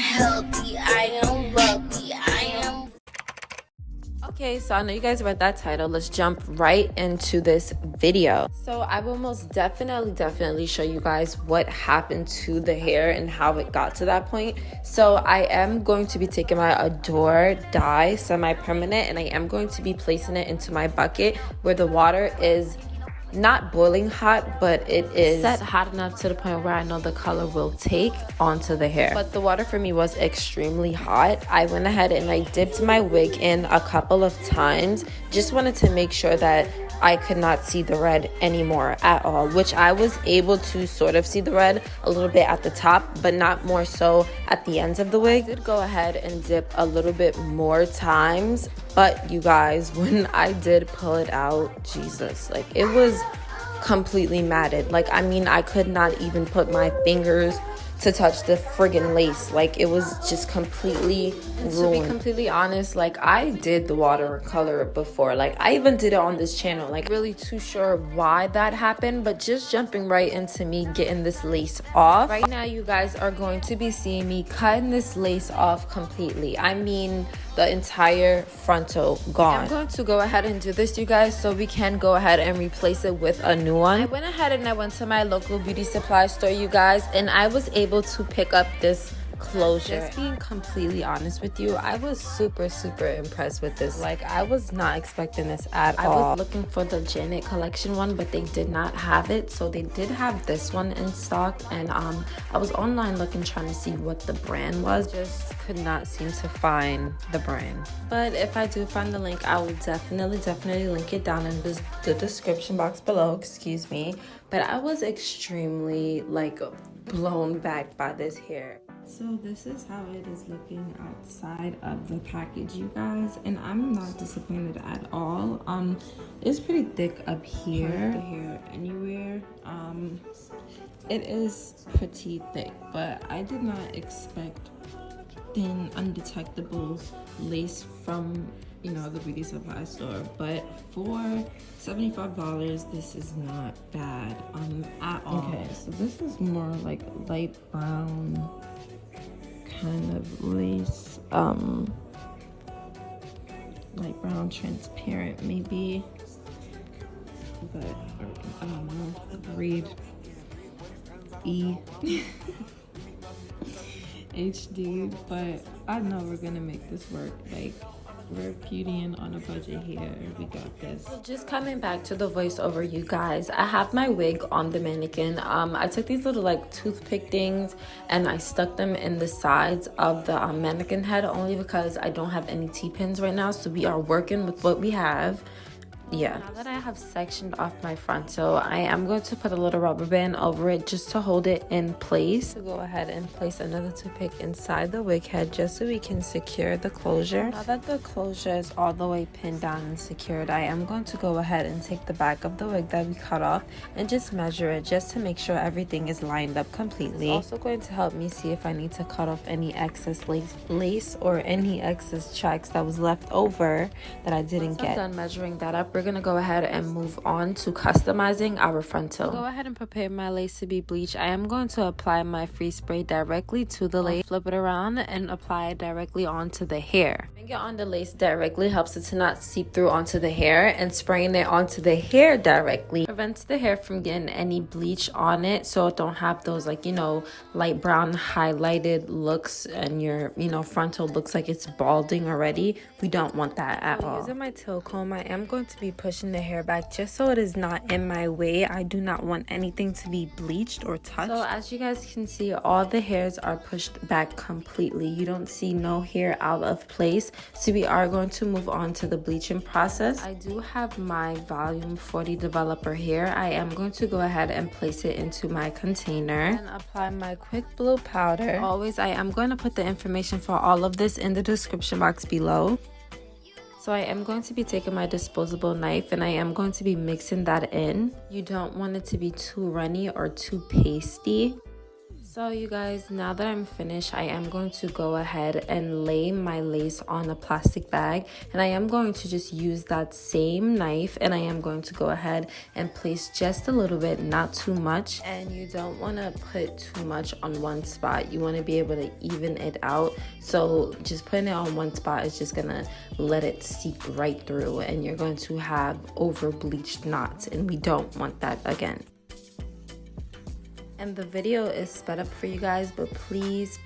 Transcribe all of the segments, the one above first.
healthy, I am wealthy, I am. Okay, so I know you guys read that title. Let's jump right into this video. So I will most definitely show you guys what happened to the hair and how it got to that point. So I am going to be taking my Adore dye semi-permanent, and I am going to be placing it into my bucket where the water is not boiling hot, but it is set hot enough to the point where I know the color will take onto the hair. But the water for me was extremely hot. I went ahead and I dipped my wig in a couple of times. Just wanted to make sure that I could not see the red anymore at all, which I was able to sort of see the red a little bit at the top, but not more so at the ends of the wig. I did go ahead and dip a little bit more times, but you guys, when I did pull it out, Jesus, like it was completely matted. Like, I mean, I could not even put my fingers to touch the friggin' lace. Like, it was just completely ruined. To be completely honest, like, I did the watercolor before. Like, I even did it on this channel. Like, really too sure why that happened, but just jumping right into me getting this lace off. Right now, you guys are going to be seeing me cutting this lace off completely. I mean, the entire frontal gone. I'm going to go ahead and do this, you guys, so we can go ahead and replace it with a new one. I went ahead and I went to my local beauty supply store, you guys, and I was able to pick up this closure. Just being completely honest with you, I was super impressed with this. Like, I was not expecting this at all. I was looking for the Janet collection one, but they did not have it. So they did have this one in stock, and I was online looking, trying to see what the brand was. Just could not seem to find the brand. But if I do find the link, I will definitely link it down in the description box below, excuse me. But I was extremely like blown back by this hair. So this is how it is looking outside of the package, you guys, and I'm not disappointed at all. It's pretty thick up here, the hair anywhere. It is pretty thick, but I did not expect thin undetectable lace from, you know, the beauty supply store. But for $75, this is not bad at all. Okay, so this is more like light brown kind of lace, light brown transparent maybe, but I don't know, read E HD, but I know we're gonna make this work. Like, we're beautying on a budget here. We got this. So just coming back to the voiceover, you guys, I have my wig on the mannequin. I took these little like toothpick things and I stuck them in the sides of the mannequin head, only because I don't have any T-pins right now, so we are working with what we have. Yeah, now that I have sectioned off my frontal, I am going to put a little rubber band over it just to hold it in place. To go ahead and place another toothpick inside the wig head just so we can secure the closure. Now that the closure is all the way pinned down and secured, I am going to go ahead and take the back of the wig that we cut off and just measure it just to make sure everything is lined up completely. It's also going to help me see if I need to cut off any excess lace or any excess tracks that was left over that I didn't get. Once I'm done measuring that up, we're gonna go ahead and move on to customizing our frontal. Go ahead and prepare my lace to be bleached. I am going to apply my free spray directly to the lace, flip it around and apply it directly onto the hair. Spraying it on the lace directly helps it to not seep through onto the hair, and spraying it onto the hair directly prevents the hair from getting any bleach on it, so it don't have those, like, you know, light brown highlighted looks and your, you know, frontal looks like it's balding already. We don't want that at all. Using my tail comb, I am going to be pushing the hair back just so it is not in my way. I do not want anything to be bleached or touched. So as you guys can see, all the hairs are pushed back completely. You don't see no hair out of place. So we are going to move on to the bleaching process. I do have my volume 40 developer here. I am going to go ahead and place it into my container and apply my quick blue powder. Always, I am going to put the information for all of this in the description box below. So I am going to be taking my disposable knife and I am going to be mixing that in. You don't want it to be too runny or too pasty. So you guys, now that I'm finished, I am going to go ahead and lay my lace on a plastic bag, and I am going to just use that same knife, and I am going to go ahead and place just a little bit, not too much. And you don't want to put too much on one spot. You want to be able to even it out. So just putting it on one spot is just gonna let it seep right through, and you're going to have over bleached knots, and we don't want that again. And the video is sped up for you guys, but please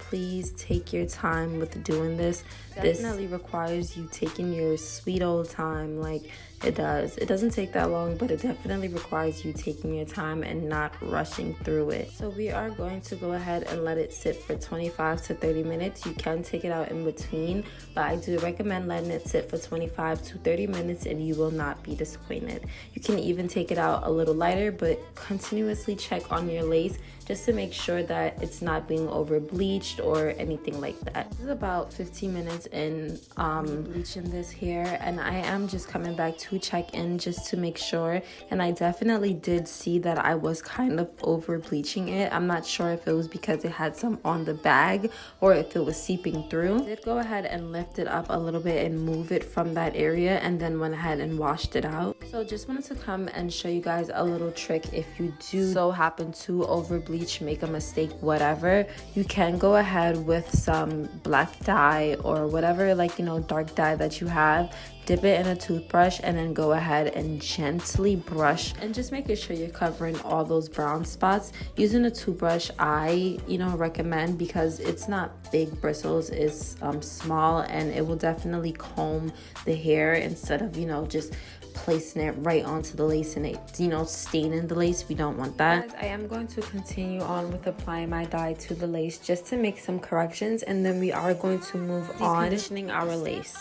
take your time with doing this. Definitely requires you taking your sweet old time, like it does. It doesn't take that long, but it definitely requires you taking your time and not rushing through it. So we are going to go ahead and let it sit for 25 to 30 minutes. You can take it out in between, but I do recommend letting it sit for 25 to 30 minutes and you will not be disappointed. You can even take it out a little lighter, but continuously check on your lace just to make sure that it's not being over bleached or anything like that. This is about 15 minutes in bleaching this hair, and I am just coming back to check in just to make sure, and I definitely did see that I was kind of over bleaching it. I'm not sure if it was because it had some on the bag or if it was seeping through. I did go ahead and lift it up a little bit and move it from that area, and then went ahead and washed it out. So just wanted to come and show you guys a little trick. If you do so happen to over bleach, make a mistake, whatever, you can go ahead with some black dye or whatever, like, you know, dark dye that you have, dip it in a toothbrush, and then go ahead and gently brush, and just making sure you're covering all those brown spots. Using a toothbrush, I recommend, because it's not big bristles, it's small, and it will definitely comb the hair instead of just placing it right onto the lace and it staining the lace. We don't want that. I am going to continue on with applying my dye to the lace just to make some corrections, and then we are going to move on conditioning our lace.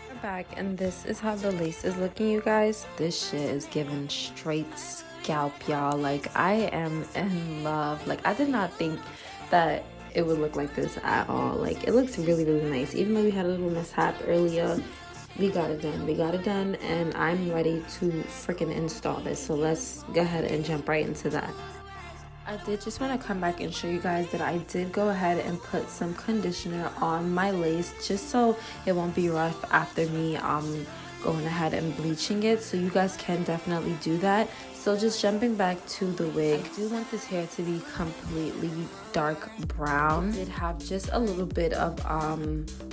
We're back, and this is how the lace is looking, you guys. This shit is giving straight scalp, y'all. Like, I am in love. Like, I did not think that it would look like this at all. Like, it looks really nice. Even though we had a little mishap earlier, we got it done, and I'm ready to freaking install this. So let's go ahead and jump right into that. I did just want to come back and show you guys that I did go ahead and put some conditioner on my lace just so it won't be rough after me going ahead and bleaching it. So you guys can definitely do that. So just jumping back to the wig, I do want this hair to be completely dark brown. It did have just a little bit of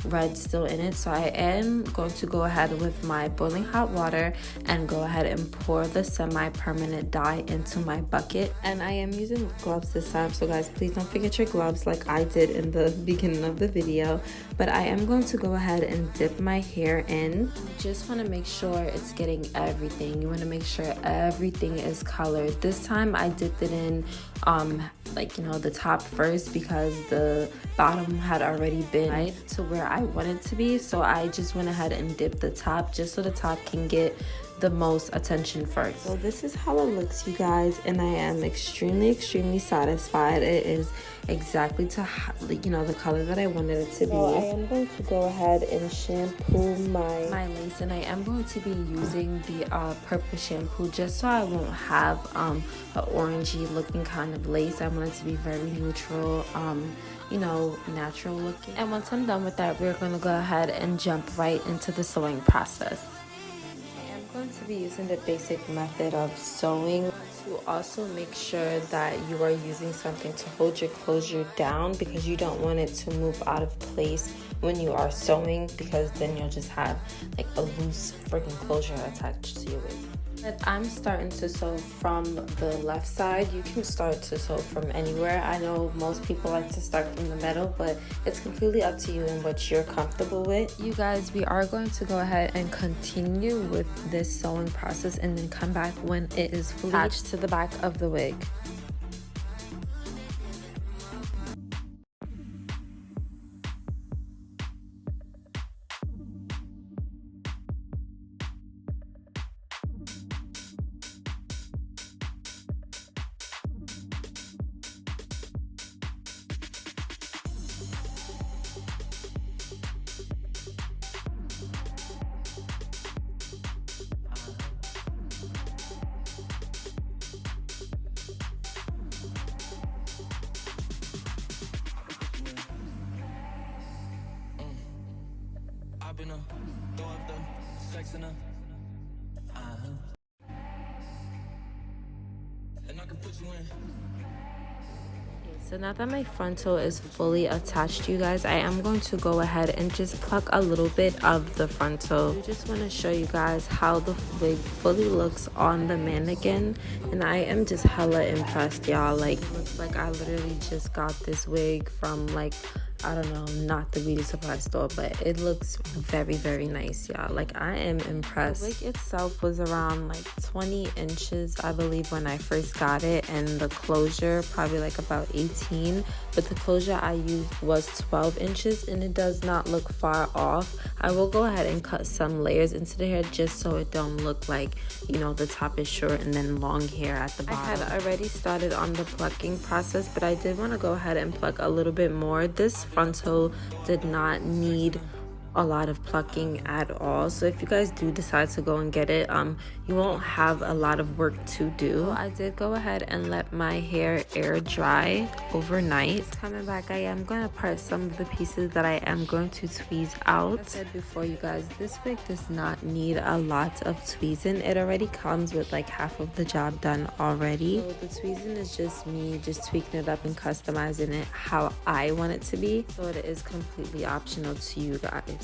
red still in it, so I am going to go ahead with my boiling hot water and go ahead and pour the semi-permanent dye into my bucket. And I am using gloves this time, so guys, please don't forget your gloves like I did in the beginning of the video. But I am going to go ahead and dip my hair in. You just want to make sure it's getting everything. You want to make sure everything is colored. This time I dipped it in the top first, because the bottom had already been right to where I want it to be. So I just went ahead and dipped the top just so the top can get the most attention first. So this is how it looks, you guys, and I am extremely satisfied. It is exactly to the color that I wanted it to be. So I am going to go ahead and shampoo my lace, and I am going to be using the purple shampoo just so I won't have an orangey looking kind of lace. I want it to be very neutral, natural looking. And once I'm done with that, we're going to go ahead and jump right into the sewing process. Going to be using the basic method of sewing to also make sure that you are using something to hold your closure down, because you don't want it to move out of place when you are sewing, because then you'll just have like a loose freaking closure attached to your wig. But I'm starting to sew from the left side. You can start to sew from anywhere. I know most people like to start from the middle, but it's completely up to you and what you're comfortable with. You guys, we are going to go ahead and continue with this sewing process and then come back when it is fully attached to the back of the wig. So now that my frontal is fully attached, you guys, I am going to go ahead and just pluck a little bit of the frontal. I just want to show you guys how the wig fully looks on the mannequin, and I am just hella impressed, y'all. Like, looks like I literally just got this wig from, like, I don't know, not the beauty supply store, but it looks very, very nice, y'all. Like, I am impressed. The wig itself was around like 20 inches, I believe, when I first got it, and the closure probably like about 18, but the closure I used was 12 inches, and it does not look far off. I will go ahead and cut some layers into the hair just so it don't look like, you know, the top is short and then long hair at the bottom. I had already started on the plucking process, but I did want to go ahead and pluck a little bit more. This frontal did not need a lot of plucking at all, so if you guys do decide to go and get it, you won't have a lot of work to do. I did go ahead and let my hair air dry overnight. Coming back, I am going to part some of the pieces that I am going to tweeze out. Like I said before, you guys, this wig does not need a lot of tweezing. It already comes with like half of the job done already, so the tweezing is just me just tweaking it up and customizing it how I want it to be, so it is completely optional to you guys.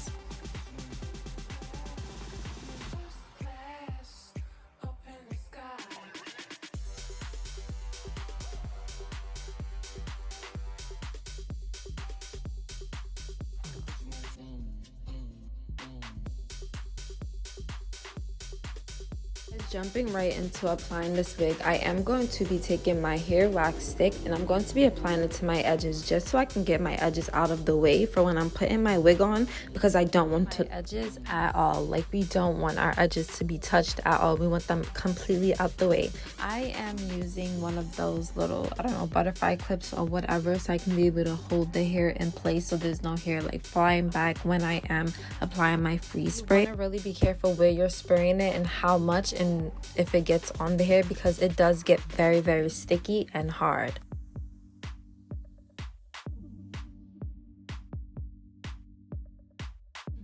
Jumping right into applying this wig, I am going to be taking my hair wax stick and I'm going to be applying it to my edges just so I can get my edges out of the way for when I'm putting my wig on, because I don't want to edges at all. Like, we don't want our edges to be touched at all. We want them completely out the way. I am using one of those little, I don't know, butterfly clips or whatever, so I can be able to hold the hair in place so there's no hair like flying back when I am applying my freeze spray. You want to really be careful where you're spraying it and how much and if it gets on the hair, because it does get very, very sticky and hard.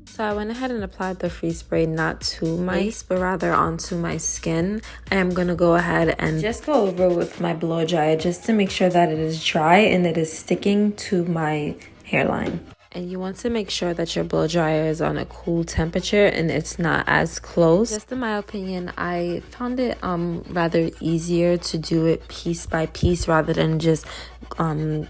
So I went ahead and applied the freeze spray not to my face, but rather onto my skin. I am going to go ahead and just go over with my blow dryer just to make sure that it is dry and it is sticking to my hairline. And you want to make sure that your blow dryer is on a cool temperature and it's not as close. Just in my opinion, I found it rather easier to do it piece by piece rather than just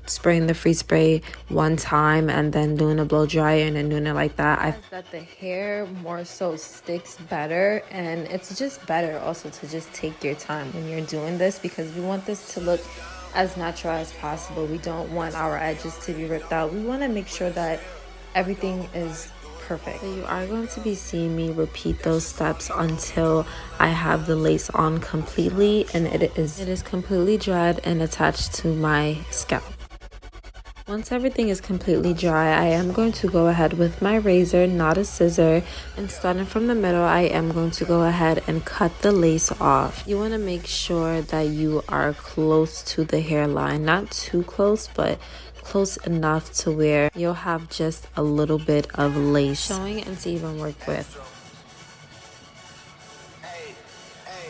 spraying the freeze spray one time and then doing a blow dryer and then doing it like that. I find that the hair more so sticks better, and it's just better also to just take your time when you're doing this, because we want this to look as natural as possible. We don't want our edges to be ripped out. We want to make sure that everything is perfect. So you are going to be seeing me repeat those steps until I have the lace on completely and it is completely dried and attached to my scalp. Once everything is completely dry, I am going to go ahead with my razor, not a scissor, and starting from the middle, I am going to go ahead and cut the lace off. You want to make sure that you are close to the hairline, not too close, but close enough to where you'll have just a little bit of lace showing and to even work with.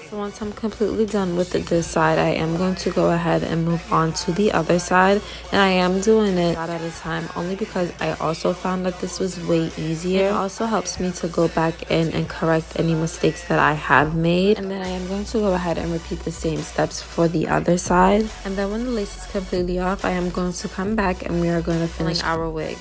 So once I'm completely done with this side, I am going to go ahead and move on to the other side, and I am doing it one at a time only because I also found that this was way easier. It also helps me to go back in and correct any mistakes that I have made, and then I am going to go ahead and repeat the same steps for the other side. And then when the lace is completely off, I am going to come back and we are going to finish our wig.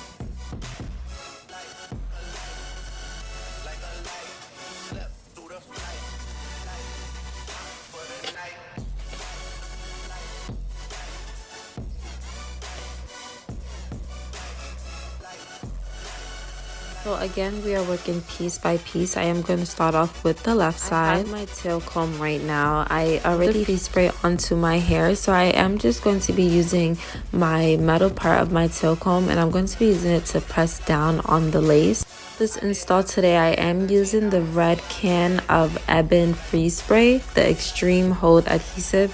So again, we are working piece by piece. I am going to start off with the left side. I have my tail comb right now. I already freeze spray onto my hair, so I am just going to be using my metal part of my tail comb, and I'm going to be using it to press down on the lace. This install today, I am using the red can of Ebin freeze spray, the extreme hold adhesive.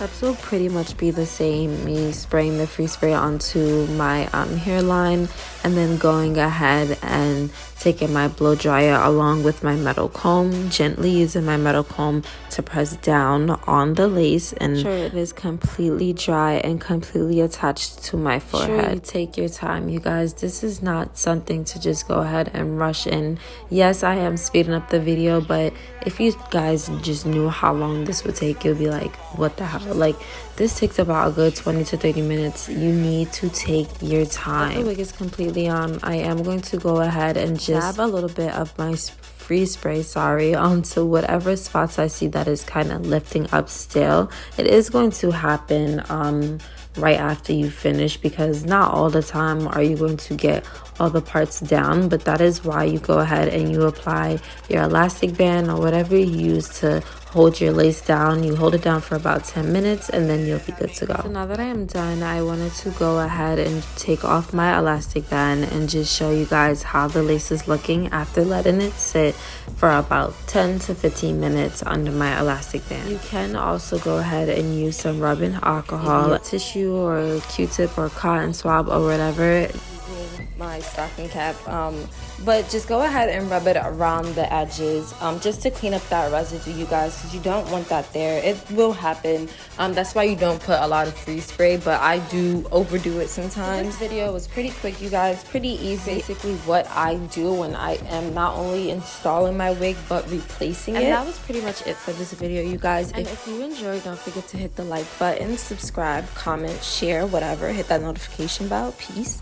Steps will pretty much be the same. Me spraying the free spray onto my hairline and then going ahead and taking my blow dryer along with my metal comb, gently using my metal comb to press down on the lace and ensure it is completely dry and completely attached to my forehead. Sure, you take your time, you guys. This is not something to just go ahead and rush in. Yes, I am speeding up the video, but if you guys just knew how long this would take, you'll be like, what the hell? Like, this takes about a good 20 to 30 minutes. You need to take your time. The wig is completely on. I am going to go ahead and just dab a little bit of my free spray, onto whatever spots I see that is kind of lifting up still. It is going to happen right after you finish, because not all the time are you going to get all the parts down, but that is why you go ahead and you apply your elastic band or whatever you use to hold your lace down. You hold it down for about 10 minutes and then you'll be good to go. So now that I am done, I wanted to go ahead and take off my elastic band and just show you guys how the lace is looking after letting it sit for about 10 to 15 minutes under my elastic band. You can also go ahead and use some rubbing alcohol, tissue or Q-tip or cotton swab or whatever, my stocking cap, but just go ahead and rub it around the edges, just to clean up that residue, you guys, because you don't want that there. It will happen. That's why you don't put a lot of free spray, but I do overdo it sometimes. This video was pretty quick, you guys, pretty easy. Basically what I do when I am not only installing my wig but replacing it. And that was pretty much it for this video, you guys. And if you enjoyed, don't forget to hit the like button, subscribe, comment, share, whatever. Hit that notification bell. Peace.